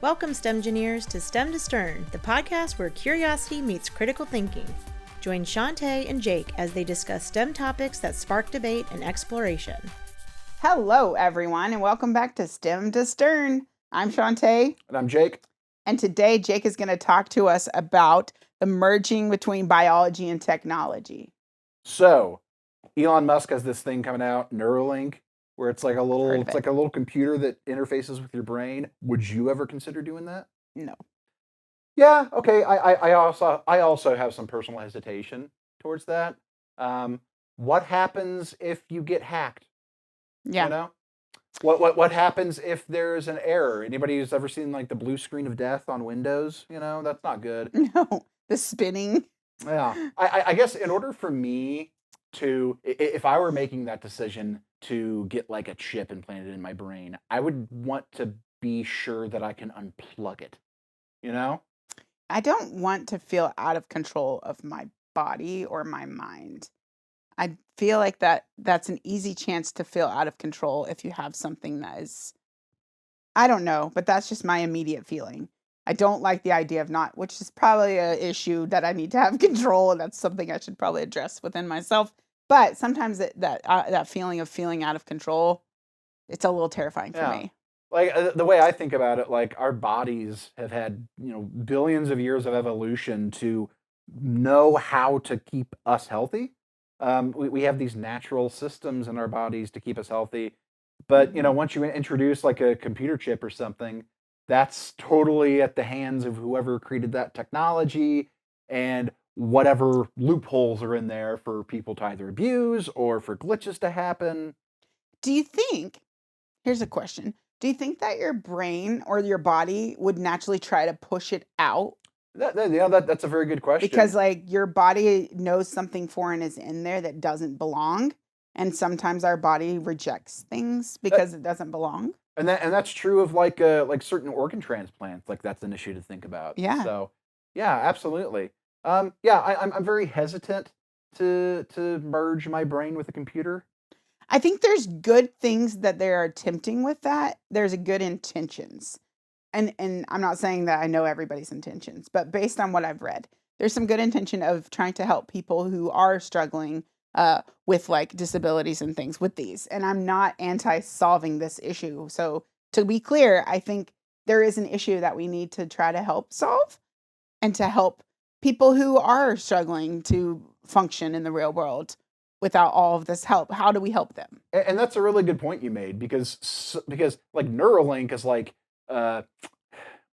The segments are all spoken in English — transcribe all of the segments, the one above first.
Welcome, STEMgineers, to STEM to Stern, the podcast where curiosity meets critical thinking. Join Chauntée and Jake as they discuss STEM topics that spark debate and exploration. Hello, everyone, and welcome back to STEM to Stern. I'm Chauntée. And I'm Jake. And today, Jake is going to talk to us about the merging between biology and technology. So, Elon Musk has this thing coming out, Neuralink, where it's like a little computer that interfaces with your brain. Would you ever consider doing that? No. Yeah, okay. I also have some personal hesitation towards that. What happens if you get hacked? Yeah. You know? What happens if there's an error? Anybody who's ever seen like the blue screen of death on Windows, that's not good. No, the spinning. Yeah. I guess in order for me to, if I were making that decision to get like a chip implanted in my brain, I would want to be sure that I can unplug it, I don't want to feel out of control of my body or my mind. I feel like that's an easy chance to feel out of control if you have something that is, I don't know, but that's just my immediate feeling. I don't like the idea of not, which is probably an issue that I need to have control, and that's something I should probably address within myself. But sometimes that feeling of feeling out of control, it's a little terrifying for me. Like the way I think about it, like our bodies have had, billions of years of evolution to know how to keep us healthy. We have these natural systems in our bodies to keep us healthy. But, once you introduce like a computer chip or something, that's totally at the hands of whoever created that technology and whatever loopholes are in there for people to either abuse or for glitches to happen. Here's a question. Do you think that your brain or your body would naturally try to push it out? That's a very good question. Because like your body knows something foreign is in there that doesn't belong. And sometimes our body rejects things because it doesn't belong. And that's true of like certain organ transplants. Like that's an issue to think about. Yeah. So yeah, absolutely. I'm very hesitant to merge my brain with a computer. I think there's good things that they're attempting with that. There's a good intentions. And I'm not saying that I know everybody's intentions, but based on what I've read, there's some good intention of trying to help people who are struggling with like disabilities and things with these. And I'm not anti-solving this issue. So to be clear, I think there is an issue that we need to try to help solve and to help people who are struggling to function in the real world without all of this help. How do we help them? And that's a really good point you made because like Neuralink is like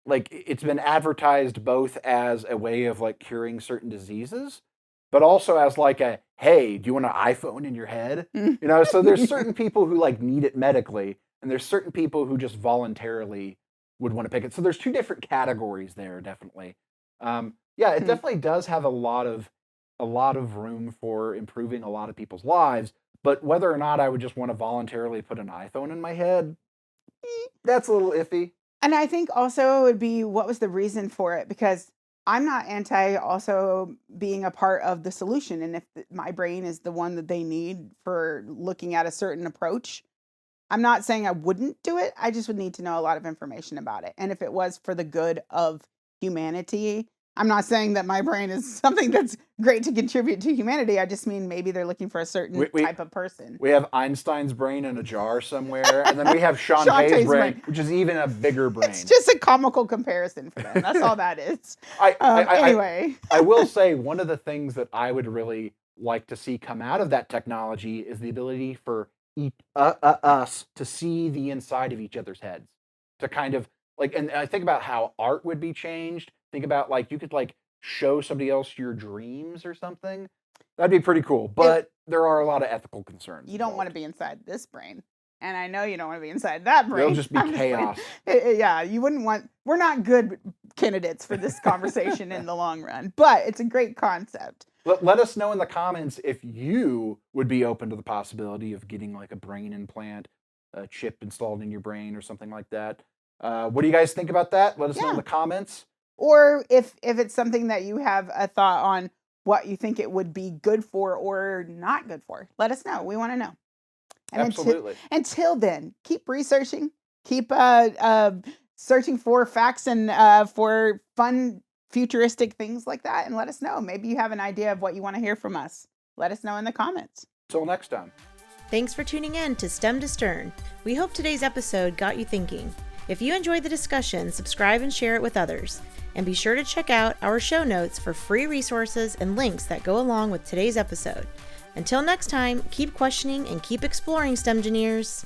it's been advertised both as a way of like curing certain diseases, but also as like a, hey, do you want an iPhone in your head? So there's certain people who like need it medically, and there's certain people who just voluntarily would want to pick it. So there's two different categories there, definitely. It definitely does have a lot of room for improving a lot of people's lives, but whether or not I would just want to voluntarily put an iPhone in my head, that's a little iffy. And I think also it would be, what was the reason for it? Because I'm not anti also being a part of the solution. And if my brain is the one that they need for looking at a certain approach, I'm not saying I wouldn't do it. I just would need to know a lot of information about it. And if it was for the good of humanity, I'm not saying that my brain is something that's great to contribute to humanity. I just mean maybe they're looking for a certain type of person. We have Einstein's brain in a jar somewhere, and then we have Chauntée's brain, which is even a bigger brain. It's just a comical comparison for them. That's all that is. Anyway. I will say one of the things that I would really like to see come out of that technology is the ability for us to see the inside of each other's heads. To kind of like, and I think about how art would be changed. Think about like you could like show somebody else your dreams or something. That'd be pretty cool. But there are a lot of ethical concerns. You don't want to be inside this brain. And I know you don't want to be inside that brain. It'll just be chaos. You wouldn't want, we're not good candidates for this conversation in the long run, but it's a great concept. Let us know in the comments if you would be open to the possibility of getting like a brain implant, a chip installed in your brain or something like that. What do you guys think about that? Let us know in the comments. Or if it's something that you have a thought on what you think it would be good for or not good for, let us know. We want to know. And Absolutely. Until then, keep researching, keep searching for facts and for fun futuristic things like that, and let us know. Maybe you have an idea of what you want to hear from us. Let us know in the comments. Till next time. Thanks for tuning in to STEM to Stern. We hope today's episode got you thinking. If you enjoyed the discussion, subscribe and share it with others. And be sure to check out our show notes for free resources and links that go along with today's episode. Until next time, keep questioning and keep exploring, STEM engineers.